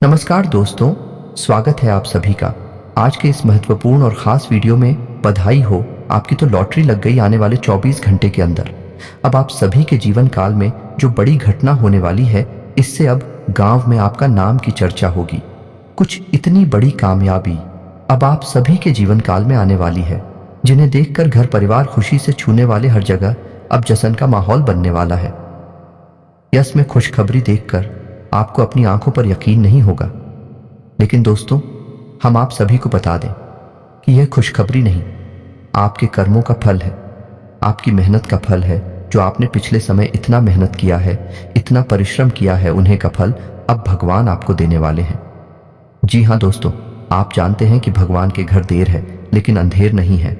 नमस्कार दोस्तों, स्वागत है आप सभी का। आज के इस महत्वपूर्ण और ख़ास वीडियो में बधाई हो, आपकी तो लॉटरी लग गई आने वाले 24 घंटे के अंदर। अब आप सभी के जीवन काल में जो बड़ी घटना होने वाली है, इससे अब गांव में आपका नाम की चर्चा होगी। कुछ इतनी बड़ी कामयाबी अब आप सभी के जीवन काल में आने वाली है, जिन्हें देखकर घर परिवार खुशी से छूने वाले हर जगह अब जश्न का माहौल बनने वाला है। यस में खुशखबरी देखकर आपको अपनी आंखों पर यकीन नहीं होगा, लेकिन दोस्तों हम आप सभी को बता दें कि यह खुशखबरी नहीं, आपके कर्मों का फल है, आपकी मेहनत का फल है। जो आपने पिछले समय इतना मेहनत किया है, इतना परिश्रम किया है, उन्हें का फल अब भगवान आपको देने वाले हैं। जी हाँ दोस्तों, आप जानते हैं कि भगवान के घर देर है लेकिन अंधेर नहीं है।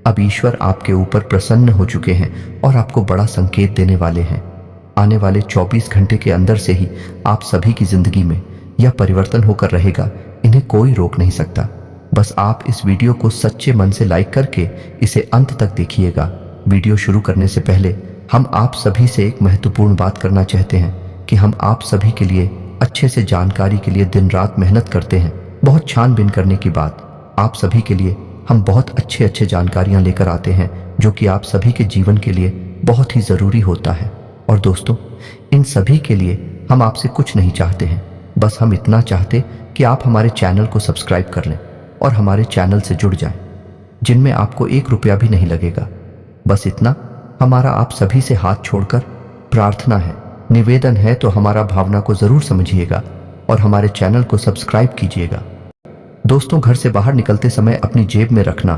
अब ईश्वर आपके ऊपर प्रसन्न हो चुके हैं और आपको बड़ा संकेत देने वाले हैं। आने वाले 24 घंटे के अंदर से ही आप सभी की जिंदगी में यह परिवर्तन होकर रहेगा, इन्हें कोई रोक नहीं सकता। बस आप इस वीडियो को सच्चे मन से लाइक करके इसे अंत तक देखिएगा। वीडियो शुरू करने से पहले हम आप सभी से एक महत्वपूर्ण बात करना चाहते हैं कि हम आप सभी के लिए अच्छे से जानकारी के लिए दिन रात मेहनत करते हैं। बहुत छानबीन करने के बाद आप सभी के लिए हम बहुत अच्छे जानकारियां लेकर आते हैं, जो कि आप सभी के जीवन के लिए बहुत ही ज़रूरी होता है। और दोस्तों, इन सभी के लिए हम आपसे कुछ नहीं चाहते हैं, बस हम इतना चाहते कि आप हमारे चैनल को सब्सक्राइब कर लें और हमारे चैनल से जुड़ जाएं, जिनमें आपको 1 रुपया भी नहीं लगेगा। बस इतना हमारा आप सभी से हाथ छोड़कर प्रार्थना है, निवेदन है, तो हमारा भावना को ज़रूर समझिएगा और हमारे चैनल को सब्सक्राइब कीजिएगा। दोस्तों, घर से बाहर निकलते समय अपनी जेब में रखना,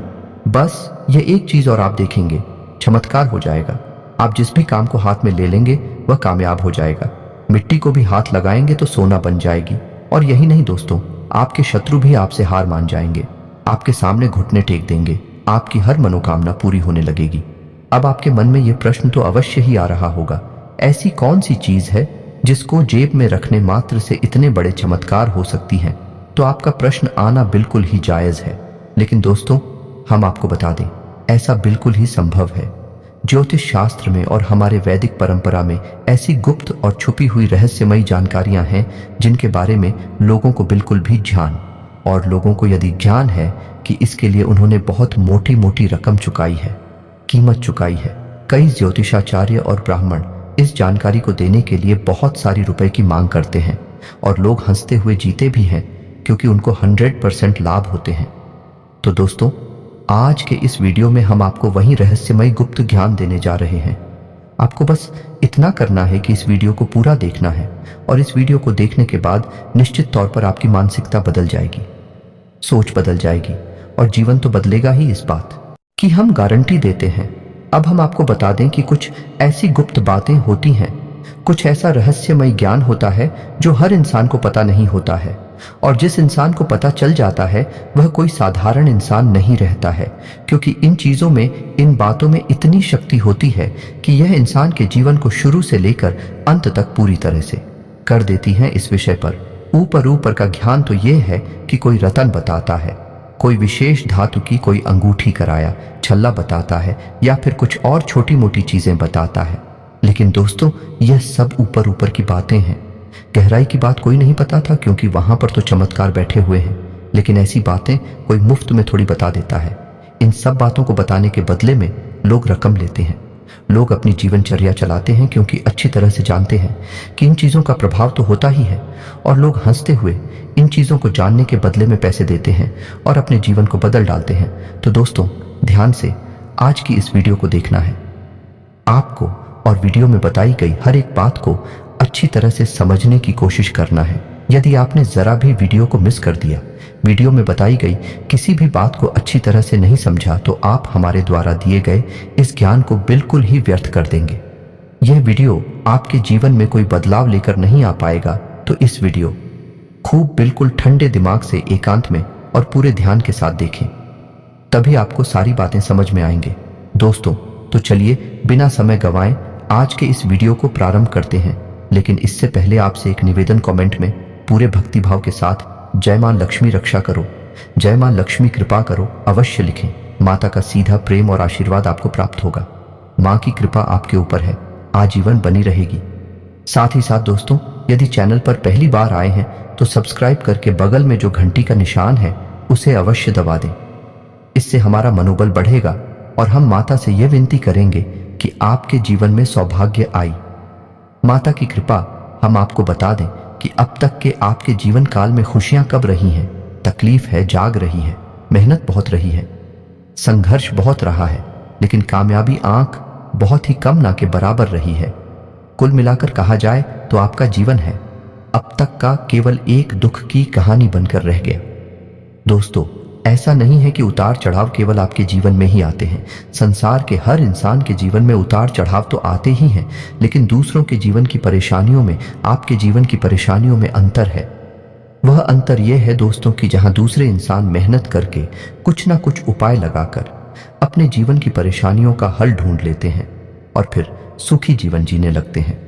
बस ये एक चीज़ और आप देखेंगे, चमत्कार हो जाएगा। आप जिस भी काम को हाथ में ले लेंगे वह कामयाब हो जाएगा। मिट्टी को भी हाथ लगाएंगे तो सोना बन जाएगी। और यही नहीं दोस्तों, आपके शत्रु भी आपसे हार मान जाएंगे, आपके सामने घुटने टेक देंगे, आपकी हर मनोकामना पूरी होने लगेगी। अब आपके मन में यह प्रश्न तो अवश्य ही आ रहा होगा, ऐसी कौन सी चीज है जिसको जेब में रखने मात्र से इतने बड़े चमत्कार हो सकती हैं? तो आपका प्रश्न आना बिल्कुल ही जायज है, लेकिन दोस्तों हम आपको बता दें, ऐसा बिल्कुल ही संभव है। ज्योतिष शास्त्र में और हमारे वैदिक परंपरा में ऐसी गुप्त और छुपी हुई रहस्यमयी जानकारियां हैं जिनके बारे में लोगों को बिल्कुल भी ज्ञान, और लोगों को यदि ज्ञान है कि इसके लिए उन्होंने बहुत मोटी मोटी रकम चुकाई है, कीमत चुकाई है। कई ज्योतिषाचार्य और ब्राह्मण इस जानकारी को देने के लिए बहुत सारी रुपए की मांग करते हैं और लोग हंसते हुए जीते भी हैं, क्योंकि उनको 100% लाभ होते हैं। तो दोस्तों, आज के इस वीडियो में हम आपको वही रहस्यमय गुप्त ज्ञान देने जा रहे हैं। आपको बस इतना करना है कि इस वीडियो को पूरा देखना है, और इस वीडियो को देखने के बाद निश्चित तौर पर आपकी मानसिकता बदल जाएगी, सोच बदल जाएगी, और जीवन तो बदलेगा ही। इस बात की हम गारंटी देते हैं। अब हम आपको बता दें कि कुछ ऐसी गुप्त बातें होती हैं, कुछ ऐसा रहस्यमय ज्ञान होता है जो हर इंसान को पता नहीं होता है, और जिस इंसान को पता चल जाता है वह कोई साधारण इंसान नहीं रहता है, क्योंकि इन चीज़ों में, इन बातों में इतनी शक्ति होती है कि यह इंसान के जीवन को शुरू से लेकर अंत तक पूरी तरह से कर देती हैं। इस विषय पर ऊपर का ज्ञान तो यह है कि कोई रतन बताता है, कोई विशेष धातु की कोई अंगूठी कराया छल्ला बताता है, या फिर कुछ और छोटी मोटी चीज़ें बताता है। लेकिन दोस्तों, यह सब ऊपर की बातें हैं, गहराई की बात कोई नहीं पता था, क्योंकि वहां पर तो चमत्कार बैठे हुए हैं। लेकिन ऐसी बातें कोई मुफ्त में थोड़ी बता देता है। इन सब बातों को बताने के बदले में लोग रकम लेते हैं, लोग अपनी जीवनचर्या चलाते हैं, क्योंकि अच्छी तरह से जानते हैं कि इन चीज़ों का प्रभाव तो होता ही है, और लोग हंसते हुए इन चीज़ों को जानने के बदले में पैसे देते हैं और अपने जीवन को बदल डालते हैं। तो दोस्तों, ध्यान से आज की इस वीडियो को देखना है आपको, और वीडियो में बताई गई हर एक बात को अच्छी तरह से समझने की कोशिश करना है। यदि आपने जरा भी वीडियो को मिस कर दिया, वीडियो में बताई गई किसी भी बात को अच्छी तरह से नहीं समझा, तो आप हमारे द्वारा दिए गए इस ज्ञान को बिल्कुल ही व्यर्थ कर देंगे। यह वीडियो आपके जीवन में कोई बदलाव लेकर नहीं आ पाएगा। तो इस वीडियो खूब बिल्कुल ठंडे दिमाग से एकांत में और पूरे ध्यान के साथ देखें, तभी आपको सारी बातें समझ में आएंगे। दोस्तों, तो चलिए बिना समय गंवाए आज के इस वीडियो को प्रारंभ करते हैं। लेकिन इससे पहले आपसे एक निवेदन, कमेंट में पूरे भक्तिभाव के साथ जय मां लक्ष्मी रक्षा करो, जय मां लक्ष्मी कृपा करो अवश्य लिखें। माता का सीधा प्रेम और आशीर्वाद आपको प्राप्त होगा। मां की कृपा आपके ऊपर है, आजीवन बनी रहेगी। साथ ही साथ दोस्तों, यदि चैनल पर पहली बार आए हैं तो सब्सक्राइब करके बगल में जो घंटी का निशान है उसे अवश्य दबा दें। इससे हमारा मनोबल बढ़ेगा और हम माता से यह विनती करेंगे कि आपके जीवन में सौभाग्य आई। माता की कृपा हम आपको बता दें कि अब तक के आपके जीवन काल में खुशियां कब रही हैं, तकलीफ है, जाग रही है, मेहनत बहुत रही है, संघर्ष बहुत रहा है, लेकिन कामयाबी आंख बहुत ही कम ना के बराबर रही है। कुल मिलाकर कहा जाए तो आपका जीवन है अब तक का केवल एक दुख की कहानी बनकर रह गया। दोस्तों, ऐसा नहीं है कि उतार चढ़ाव केवल आपके जीवन में ही आते हैं। संसार के हर इंसान के जीवन में उतार चढ़ाव तो आते ही हैं, लेकिन दूसरों के जीवन की परेशानियों में आपके जीवन की परेशानियों में अंतर है। वह अंतर यह है दोस्तों कि जहां दूसरे इंसान मेहनत करके कुछ ना कुछ उपाय लगाकर अपने जीवन की परेशानियों का हल ढूंढ लेते हैं और फिर सुखी जीवन जीने लगते हैं,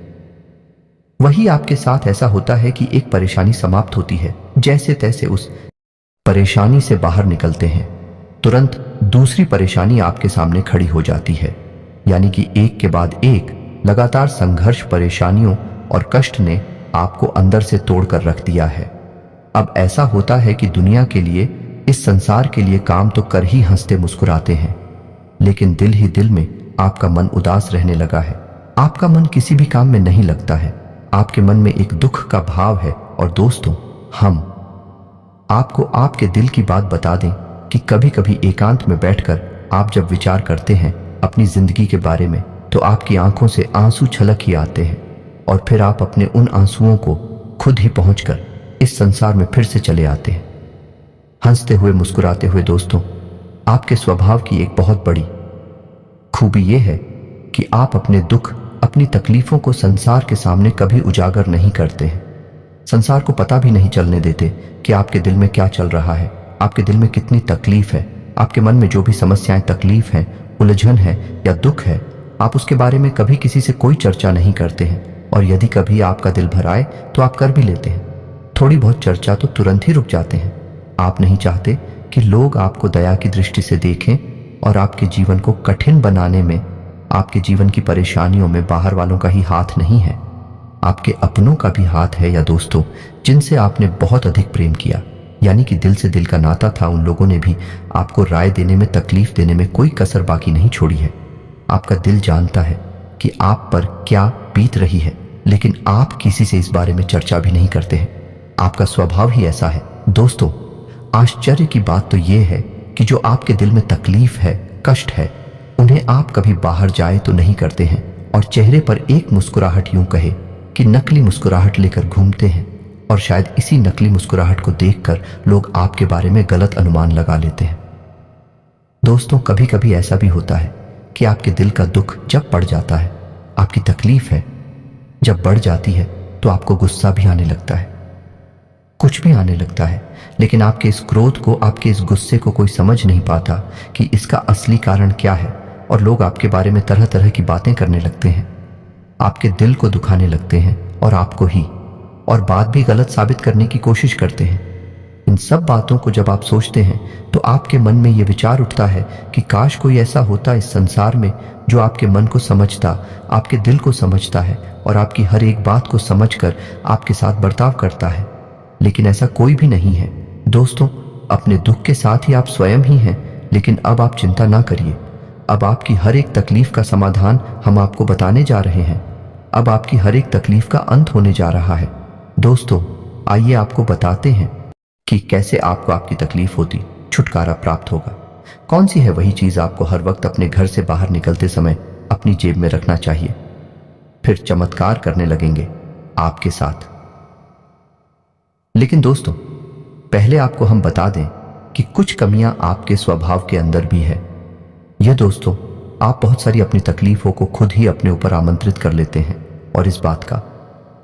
वही आपके साथ ऐसा होता है कि एक परेशानी समाप्त होती है, जैसे तैसे उस परेशानी से बाहर निकलते हैं, तुरंत दूसरी परेशानी आपके सामने खड़ी हो जाती है। यानी कि एक के बाद एक लगातार संघर्ष, परेशानियों और कष्ट ने आपको अंदर से तोड़कर रख दिया है। अब ऐसा होता है कि दुनिया के लिए, इस संसार के लिए काम तो कर ही हंसते मुस्कुराते हैं, लेकिन दिल ही दिल में आपका मन उदास रहने लगा है। आपका मन किसी भी काम में नहीं लगता है, आपके मन में एक दुख का भाव है। और दोस्तों, हम आपको आपके दिल की बात बता दें कि कभी कभी एकांत में बैठकर आप जब विचार करते हैं अपनी जिंदगी के बारे में, तो आपकी आंखों से आंसू छलक ही आते हैं और फिर आप अपने उन आंसुओं को खुद ही पहुंचकर इस संसार में फिर से चले आते हैं, हंसते हुए, मुस्कुराते हुए। दोस्तों, आपके स्वभाव की एक बहुत बड़ी खूबी यह है कि आप अपने दुख, अपनी तकलीफों को संसार के सामने कभी उजागर नहीं करते हैं। संसार को पता भी नहीं चलने देते कि आपके दिल में क्या चल रहा है, आपके दिल में कितनी तकलीफ है, आपके मन में जो भी समस्याएं, तकलीफ है, उलझन है या दुख है, आप उसके बारे में कभी किसी से कोई चर्चा नहीं करते हैं। और यदि कभी आपका दिल भर आए तो आप कर भी लेते हैं, थोड़ी बहुत चर्चा तो तुरंत ही रुक जाते हैं। आप नहीं चाहते कि लोग आपको दया की दृष्टि से देखें और आपके जीवन को कठिन बनाने में, आपके जीवन की परेशानियों में बाहर वालों का ही हाथ नहीं है, आपके अपनों का भी हाथ है। या दोस्तों, जिनसे आपने बहुत अधिक प्रेम किया, यानी कि दिल से दिल का नाता था, उन लोगों ने भी आपको राय देने में, तकलीफ देने में कोई कसर बाकी नहीं छोड़ी है। आपका दिल जानता है कि आप पर क्या बीत रही है, लेकिन आप किसी से इस बारे में चर्चा भी नहीं करते हैं। आपका स्वभाव ही ऐसा है। दोस्तों, आश्चर्य की बात तो यह है कि जो आपके दिल में तकलीफ है, कष्ट है, उन्हें आप कभी बाहर जाए तो नहीं करते हैं और चेहरे पर एक मुस्कुराहट, यूं कहे कि नकली मुस्कुराहट लेकर घूमते हैं। और शायद इसी नकली मुस्कुराहट को देखकर लोग आपके बारे में गलत अनुमान लगा लेते हैं। दोस्तों, कभी कभी ऐसा भी होता है कि आपके दिल का दुख जब बढ़ जाता है, आपकी तकलीफ है जब बढ़ जाती है, तो आपको गुस्सा भी आने लगता है, कुछ भी आने लगता है। लेकिन आपके इस क्रोध को, आपके इस गुस्से को कोई समझ नहीं पाता कि इसका असली कारण क्या है, और लोग आपके बारे में तरह तरह की बातें करने लगते हैं, आपके दिल को दुखाने लगते हैं और आपको ही, और बात भी गलत साबित करने की कोशिश करते हैं। इन सब बातों को जब आप सोचते हैं तो आपके मन में यह विचार उठता है कि काश कोई ऐसा होता इस संसार में जो आपके मन को समझता, आपके दिल को समझता है और आपकी हर एक बात को समझकर आपके साथ बर्ताव करता है। लेकिन ऐसा कोई भी नहीं है। दोस्तों, अपने दुख के साथ ही आप स्वयं ही हैं, लेकिन अब आप चिंता ना करिए। अब आपकी हर एक तकलीफ का समाधान हम आपको बताने जा रहे हैं। अब आपकी हर एक तकलीफ का अंत होने जा रहा है। दोस्तों, आइए आपको बताते हैं कि कैसे आपको आपकी तकलीफ होती छुटकारा प्राप्त होगा। कौन सी है वही चीज आपको हर वक्त अपने घर से बाहर निकलते समय अपनी जेब में रखना चाहिए। फिर चमत्कार करने लगेंगे आपके साथ। लेकिन दोस्तों, पहले आपको हम बता दें कि कुछ कमियां आपके स्वभाव के अंदर भी है। यह दोस्तों, आप बहुत सारी अपनी तकलीफों को खुद ही अपने ऊपर आमंत्रित कर लेते हैं और इस बात का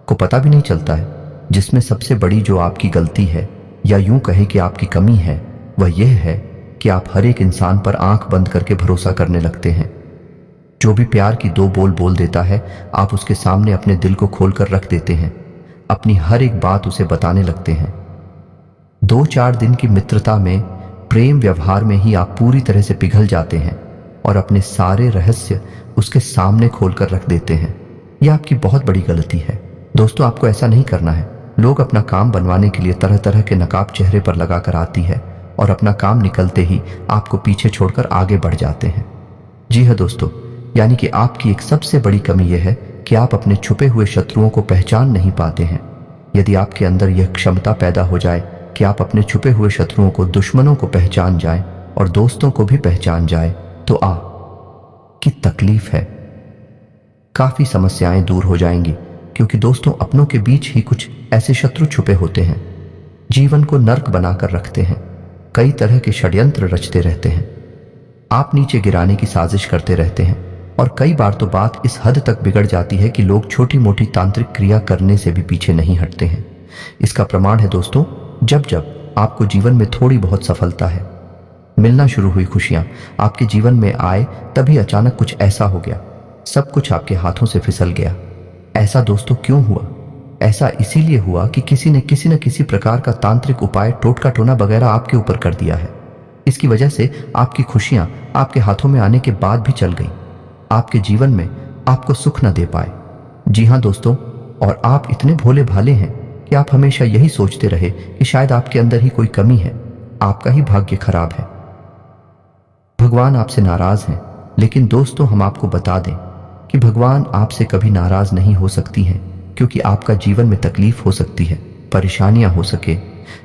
को पता भी नहीं चलता है। जिसमें सबसे बड़ी जो आपकी गलती है, या यूं कहे कि आपकी कमी है, वह यह है कि आप हर एक इंसान पर आंख बंद करके भरोसा करने लगते हैं। जो भी प्यार की दो बोल बोल देता है, आप उसके सामने अपने दिल को खोलकर रख देते हैं, अपनी हर एक बात उसे बताने लगते हैं। 2-4 दिन की मित्रता में, प्रेम व्यवहार में ही आप पूरी तरह से पिघल जाते हैं और अपने सारे रहस्य उसके सामने खोलकर रख देते हैं। यह आपकी बहुत बड़ी गलती है। दोस्तों, आपको ऐसा नहीं करना है। लोग अपना काम बनवाने के लिए तरह तरह के नकाब चेहरे पर लगाकर आती है और अपना काम निकलते ही आपको पीछे छोड़कर आगे बढ़ जाते हैं। जी हाँ दोस्तों, यानी कि आपकी एक सबसे बड़ी कमी यह है कि आप अपने छुपे हुए शत्रुओं को पहचान नहीं पाते हैं। यदि आपके अंदर यह क्षमता पैदा हो जाए कि आप अपने छुपे हुए शत्रुओं को, दुश्मनों को पहचान जाएं और दोस्तों को भी पहचान जाए, तो की तकलीफ है, काफी समस्याएं दूर हो जाएंगी। क्योंकि दोस्तों, अपनों के बीच ही कुछ ऐसे शत्रु छुपे होते हैं, जीवन को नर्क बनाकर रखते हैं, कई तरह के षड्यंत्र रचते रहते हैं, आप नीचे गिराने की साजिश करते रहते हैं। और कई बार तो बात इस हद तक बिगड़ जाती है कि लोग छोटी मोटी तांत्रिक क्रिया करने से भी पीछे नहीं हटते हैं। इसका प्रमाण है दोस्तों, जब जब आपको जीवन में थोड़ी बहुत सफलता है, मिलना शुरू हुई खुशियां आपके जीवन में आए, तभी अचानक कुछ ऐसा हो गया, सब कुछ आपके हाथों से फिसल गया। ऐसा दोस्तों क्यों हुआ? ऐसा इसीलिए हुआ कि किसी ने किसी न किसी प्रकार का तांत्रिक उपाय, टोटका टोना वगैरह आपके ऊपर कर दिया है। इसकी वजह से आपकी खुशियां आपके हाथों में आने के बाद भी चल गई, आपके जीवन में आपको सुख न दे पाए। जी हाँ दोस्तों, और आप इतने भोले भाले हैं कि आप हमेशा यही सोचते रहे कि शायद आपके अंदर ही कोई कमी है, आपका ही भाग्य खराब है, भगवान आपसे नाराज हैं। लेकिन दोस्तों, हम आपको बता दें कि भगवान आपसे कभी नाराज नहीं हो सकती हैं, क्योंकि आपका जीवन में तकलीफ हो सकती है, परेशानियां हो सके,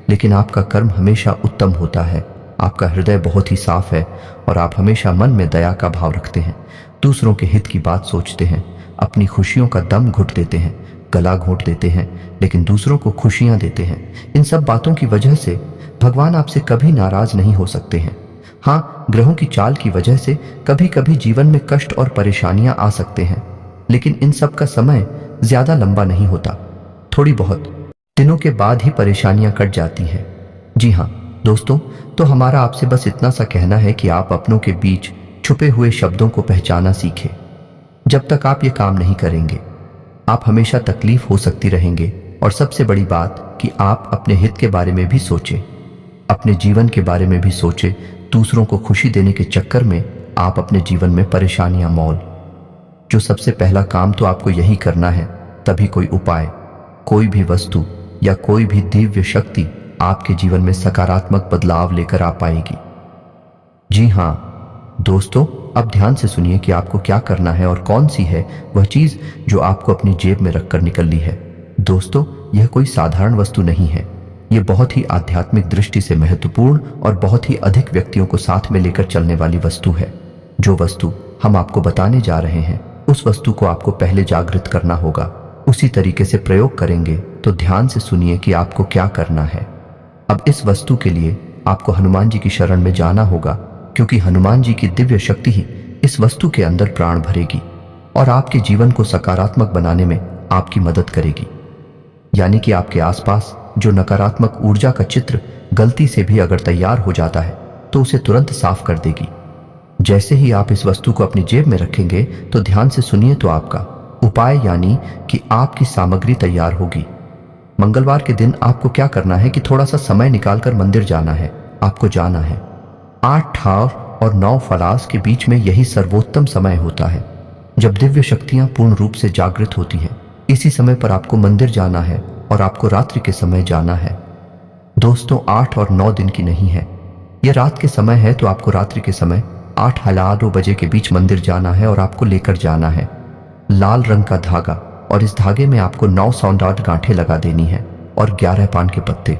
लेकिन आपका कर्म हमेशा उत्तम होता है। आपका हृदय बहुत ही साफ है और आप हमेशा मन में दया का भाव रखते हैं, दूसरों के हित की बात सोचते हैं, अपनी खुशियों का दम घुट देते हैं, गला घोंट देते हैं, लेकिन दूसरों को खुशियां देते हैं। इन सब बातों की वजह से भगवान आपसे कभी नाराज नहीं हो सकते हैं। हाँ, ग्रहों की चाल की वजह से कभी कभी जीवन में कष्ट और परेशानियां आ सकते हैं, लेकिन इन सब का समय ज्यादा लंबा नहीं होता, थोड़ी बहुत दिनों के बाद ही परेशानियां कट जाती हैं। जी हाँ दोस्तों, तो हमारा आपसे बस इतना सा कहना है कि आप अपनों के बीच छुपे हुए शब्दों को पहचाना सीखें। जब तक आप ये काम नहीं करेंगे, आप हमेशा तकलीफ हो सकती रहेंगे। और सबसे बड़ी बात कि आप अपने हित के बारे में भी सोचें, अपने जीवन के बारे में भी सोचें। दूसरों को खुशी देने के चक्कर में आप अपने जीवन में परेशानियां मोल। जो सबसे पहला काम तो आपको यही करना है, तभी कोई उपाय, कोई भी वस्तु या कोई भी दिव्य शक्ति आपके जीवन में सकारात्मक बदलाव लेकर आ पाएगी। जी हाँ दोस्तों, अब ध्यान से सुनिए कि आपको क्या करना है और कौन सी है वह चीज जो आपको अपनी जेब में रखकर निकलनी है। दोस्तों, यह कोई साधारण वस्तु नहीं है, यह बहुत ही आध्यात्मिक दृष्टि से महत्वपूर्ण और बहुत ही अधिक व्यक्तियों को साथ में लेकर चलने वाली वस्तु है। जो वस्तु हम आपको बताने जा रहे हैं, उस वस्तु को आपको पहले जागृत करना होगा, उसी तरीके से प्रयोग करेंगे। तो ध्यान से सुनिए कि आपको क्या करना है। अब इस वस्तु के लिए आपको हनुमान जी की शरण में जाना होगा, क्योंकि हनुमान जी की दिव्य शक्ति ही इस वस्तु के अंदर प्राण भरेगी और आपके जीवन को सकारात्मक बनाने में आपकी मदद करेगी। यानी कि आपके आसपास जो नकारात्मक ऊर्जा का चित्र गलती से भी अगर तैयार हो जाता है, तो उसे तुरंत साफ कर देगी। जैसे ही आप इस वस्तु को अपनी जेब में रखेंगे, तो ध्यान से सुनिए तो आपका उपाय यानी कि आपकी सामग्री तैयार होगी। मंगलवार के दिन आपको क्या करना है कि थोड़ा सा समय निकालकर मंदिर जाना है। आपको जाना है 8 ठाव और 9 फलास के बीच में, यही सर्वोत्तम समय होता है जब दिव्य शक्तियां पूर्ण रूप से जागृत होती हैं। इसी समय पर आपको मंदिर जाना है और आपको रात्रि के समय जाना है। दोस्तों, 8 और 9 दिन की नहीं है, यह रात के समय है। तो आपको रात्रि के समय 8:02 बजे के बीच मंदिर जाना है और आपको लेकर जाना है लाल रंग का धागा, और इस धागे में आपको 9 सौंदर्य गांठें लगा देनी है और 11 पान के पत्ते।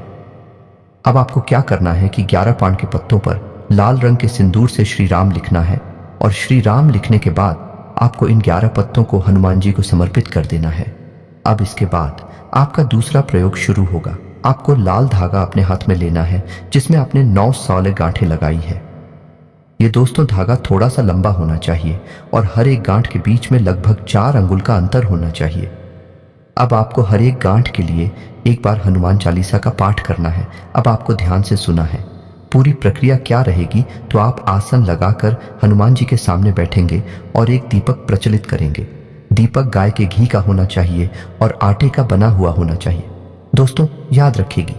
अब आपको क्या करना है कि 11 पान के पत्तों पर लाल रंग के सिंदूर से श्री राम लिखना है, और श्री राम लिखने के बाद आपको इन 11 पत्तों को हनुमान जी को समर्पित कर देना है। अब इसके बाद आपका दूसरा प्रयोग शुरू होगा। आपको लाल धागा अपने हाथ में लेना है जिसमें आपने 9 सौले गांठें लगाई है। ये दोस्तों, धागा थोड़ा सा लंबा होना चाहिए और हर एक गांठ के बीच में लगभग 4 अंगुल का अंतर होना चाहिए। अब आपको हर एक गांठ के लिए एक बार हनुमान चालीसा का पाठ करना है। अब आपको ध्यान से सुना है। पूरी प्रक्रिया क्या रहेगी, तो आप आसन लगाकर हनुमान जी के सामने बैठेंगे और एक दीपक प्रज्वलित करेंगे। दीपक गाय के घी का होना चाहिए और आटे का बना हुआ होना चाहिए। दोस्तों, याद रखिएगा,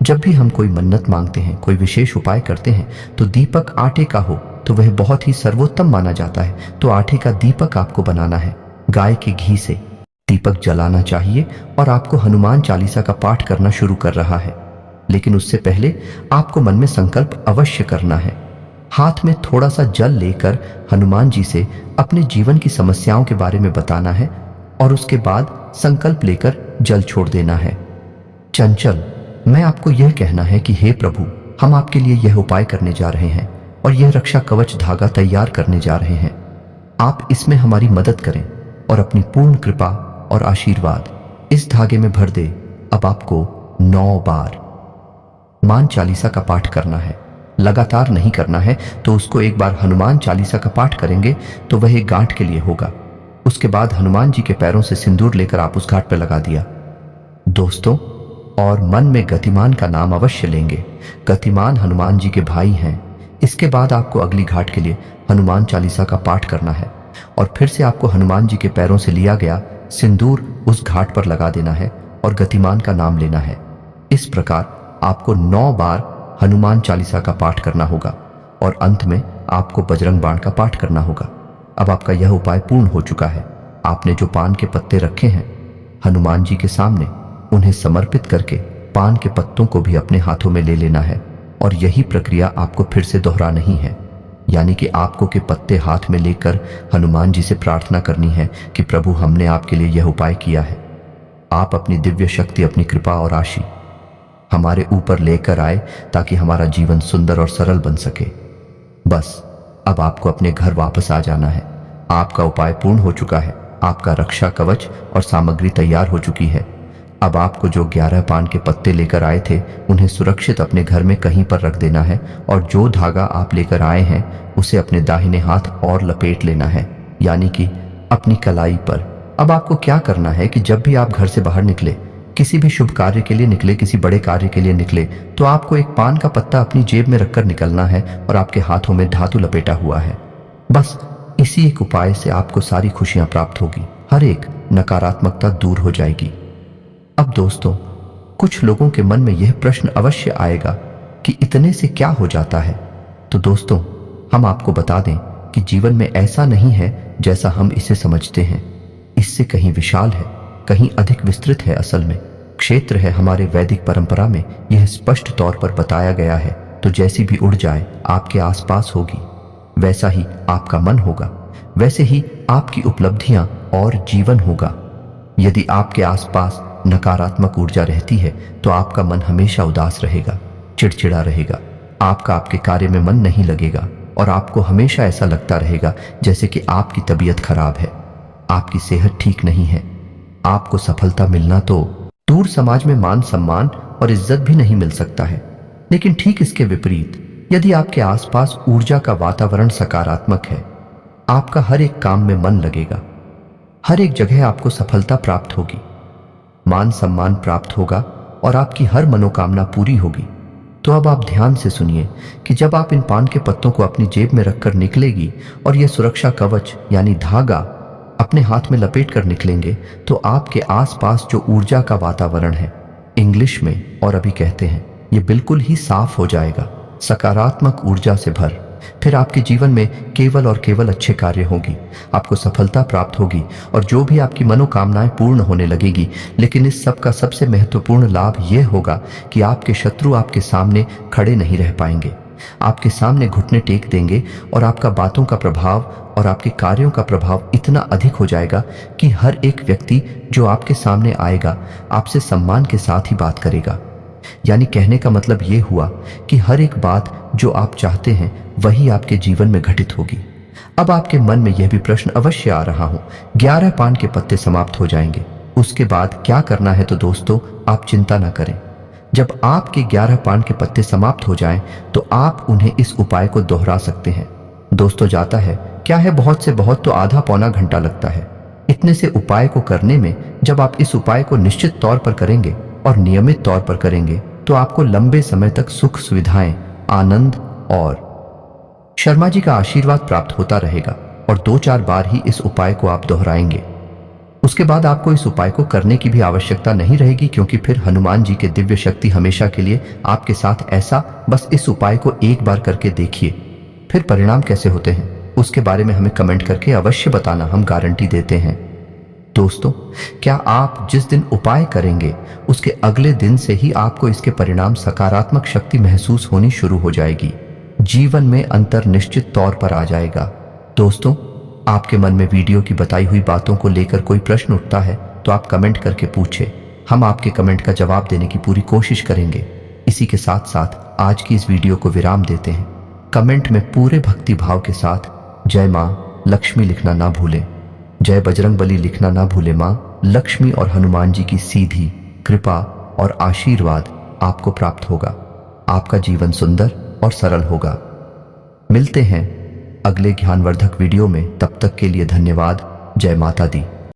जब भी हम कोई मन्नत मांगते हैं, कोई विशेष उपाय करते हैं, तो दीपक आटे का हो तो वह बहुत ही सर्वोत्तम माना जाता है। तो आटे का दीपक आपको बनाना है गाय के घी से। दीपक जलाना चाहिए और आपको हनुमान चालीसा का पाठ करना शुरू कर रहा है। लेकिन उससे पहले आपको मन में संकल्प अवश्य करना है। हाथ में थोड़ा सा जल लेकर हनुमान जी से अपने जीवन की समस्याओं के बारे में बताना है और उसके बाद संकल्प लेकर जल छोड़ देना है। चंचल, मैं आपको यह कहना है कि हे प्रभु, हम आपके लिए यह उपाय करने जा रहे हैं और यह रक्षा कवच धागा तैयार करने जा रहे हैं। आप इसमें हमारी मदद करें और अपनी पूर्ण कृपा और आशीर्वाद इस धागे में भर दे। अब आपको 9 बार हनुमान चालीसा का पाठ करना है। लगातार नहीं करना है, तो उसको एक बार हनुमान चालीसा का पाठ करेंगे तो वह एक गांठ के लिए होगा। उसके बाद हनुमान जी के पैरों से सिंदूर लेकर आप उस घाट पर लगा दिया दोस्तों, और मन में गतिमान का नाम अवश्य लेंगे। गतिमान हनुमान जी के भाई हैं। इसके बाद आपको अगली घाट के लिए हनुमान चालीसा का पाठ करना है और फिर से आपको हनुमान जी के पैरों से लिया गया सिंदूर उस घाट पर लगा देना है और गतिमान का नाम लेना है। इस प्रकार आपको 9 बार हनुमान चालीसा का पाठ करना होगा और अंत में आपको बजरंग बाण का पाठ करना होगा। अब आपका यह उपाय पूर्ण हो चुका है। आपने जो पान के पत्ते रखे हैं हनुमान जी के सामने, उन्हें समर्पित करके पान के पत्तों को भी अपने हाथों में ले लेना है और यही प्रक्रिया आपको फिर से दोहराना ही है। यानी कि आपको के पत्ते हाथ में लेकर हनुमान जी से प्रार्थना करनी है कि प्रभु, हमने आपके लिए यह उपाय किया है। आप अपनी दिव्य शक्ति, अपनी कृपा और आशीष हमारे ऊपर लेकर आए ताकि हमारा जीवन सुंदर और सरल बन सके। बस अब आपको अपने घर वापस आ जाना है। आपका उपाय पूर्ण हो चुका है। आपका रक्षा कवच और सामग्री तैयार हो चुकी है। अब आपको जो 11 पान के पत्ते लेकर आए थे उन्हें सुरक्षित अपने घर में कहीं पर रख देना है और जो धागा आप लेकर आए हैं उसे अपने दाहिने हाथ और लपेट लेना है, यानी कि अपनी कलाई पर। अब आपको क्या करना है कि जब भी आप घर से बाहर निकले, किसी भी शुभ कार्य के लिए निकले, किसी बड़े कार्य के लिए निकले, तो आपको एक पान का पत्ता अपनी जेब में रखकर निकलना है और आपके हाथों में धातु लपेटा हुआ है। बस इसी एक उपाय से आपको सारी खुशियां प्राप्त होगी, हर एक नकारात्मकता दूर हो जाएगी। अब दोस्तों, कुछ लोगों के मन में यह प्रश्न अवश्य आएगा कि इतने से क्या हो जाता है। तो दोस्तों, हम आपको बता दें कि जीवन में ऐसा नहीं है जैसा हम इसे समझते हैं। इससे कहीं विशाल है, कहीं अधिक विस्तृत है। असल में क्षेत्र है हमारे वैदिक परंपरा में यह स्पष्ट तौर पर बताया गया है। तो जैसी भी उड़ जाए आपके आसपास होगी, वैसा ही आपका मन होगा, वैसे ही आपकी उपलब्धियां और जीवन होगा। यदि आपके आसपास नकारात्मक ऊर्जा रहती है तो आपका मन हमेशा उदास रहेगा, चिड़चिड़ा रहेगा, आपका आपके कार्य में मन नहीं लगेगा और आपको हमेशा ऐसा लगता रहेगा जैसे कि आपकी तबीयत खराब है, आपकी सेहत ठीक नहीं है। आपको सफलता मिलना तो दूर, समाज में मान सम्मान और इज्जत भी नहीं मिल सकता है। लेकिन ठीक इसके विपरीत, यदि आपके आसपास ऊर्जा का वातावरण सकारात्मक है, आपका हर एक काम में मन लगेगा, हर एक जगह आपको सफलता प्राप्त होगी, मान सम्मान प्राप्त होगा और आपकी हर मनोकामना पूरी होगी। तो अब आप ध्यान से सुनिए कि जब आप इन पान के पत्तों को अपनी जेब में रखकर निकलेगी और यह सुरक्षा कवच यानी धागा अपने हाथ में लपेट कर निकलेंगे, तो आपके आसपास जो ऊर्जा का वातावरण है, इंग्लिश में और अभी कहते हैं, ये बिल्कुल ही साफ हो जाएगा, सकारात्मक ऊर्जा से भर। फिर आपके जीवन में केवल और केवल अच्छे कार्य होंगी, आपको सफलता प्राप्त होगी और जो भी आपकी मनोकामनाएं पूर्ण होने लगेगी। लेकिन इस सब का सबसे महत्वपूर्ण लाभ यह होगा कि आपके शत्रु आपके सामने खड़े नहीं रह पाएंगे, आपके सामने घुटने टेक देंगे और आपका बातों का प्रभाव और आपके कार्यों का प्रभाव इतना अधिक हो जाएगा कि हर एक व्यक्ति जो आपके सामने आएगा आपसे सम्मान के साथ ही बात करेगा। यानी कहने का मतलब ये हुआ कि हर एक बात जो आप चाहते हैं वही आपके जीवन में घटित होगी। अब आपके मन में यह भी प्रश्न अवश्य आ रहा हो, 11 पान के पत्ते समाप्त हो जाएंगे, उसके बाद क्या करना है? तो दोस्तों, आप चिंता ना करें। जब आपके 11 पान के पत्ते समाप्त हो जाएं, तो आप उन्हें इस उपाय को दोहरा सकते हैं। दोस्तों, जाता है क्या है, बहुत से बहुत तो आधा पौना घंटा लगता है इतने से उपाय को करने में। जब आप इस उपाय को निश्चित तौर पर करेंगे और नियमित तौर पर करेंगे तो आपको लंबे समय तक सुख सुविधाएं, आनंद और शर्मा जी का आशीर्वाद प्राप्त होता रहेगा और 2-4 बार ही इस उपाय को आप दोहराएंगे। उसके बाद आपको इस उपाय को करने की भी आवश्यकता नहीं रहेगी, क्योंकि फिर हनुमान जी के दिव्य शक्ति हमेशा के लिए आपके साथ। ऐसा बस इस उपाय को एक बार करके देखिए, फिर परिणाम कैसे होते हैं उसके बारे में हमें कमेंट करके अवश्य बताना, हम गारंटी देते हैं। दोस्तों, क्या आप जिस दिन उपाय करेंगे उसके अगले दिन से ही आपको इसके परिणाम सकारात्मक शक्ति महसूस होनी शुरू हो जाएगी। जीवन में अंतर निश्चित तौर पर आ जाएगा। दोस्तों, आपके मन में वीडियो की बताई हुई बातों को लेकर कोई प्रश्न उठता है तो आप कमेंट करके पूछें। हम आपके कमेंट का जवाब देने की पूरी कोशिश करेंगे। इसी के साथ साथ आज की इस वीडियो को विराम देते हैं। कमेंट में पूरे भक्ति भाव के साथ जय मां लक्ष्मी लिखना ना भूलें। जय बजरंगबली लिखना ना भूलें। मां लक्ष्मी और हनुमान जी की सीधी कृपा और आशीर्वाद आपको प्राप्त होगा। आपका जीवन सुंदर और सरल होगा। मिलते हैं अगले ज्ञानवर्धक वीडियो में। तब तक के लिए धन्यवाद। जय माता दी।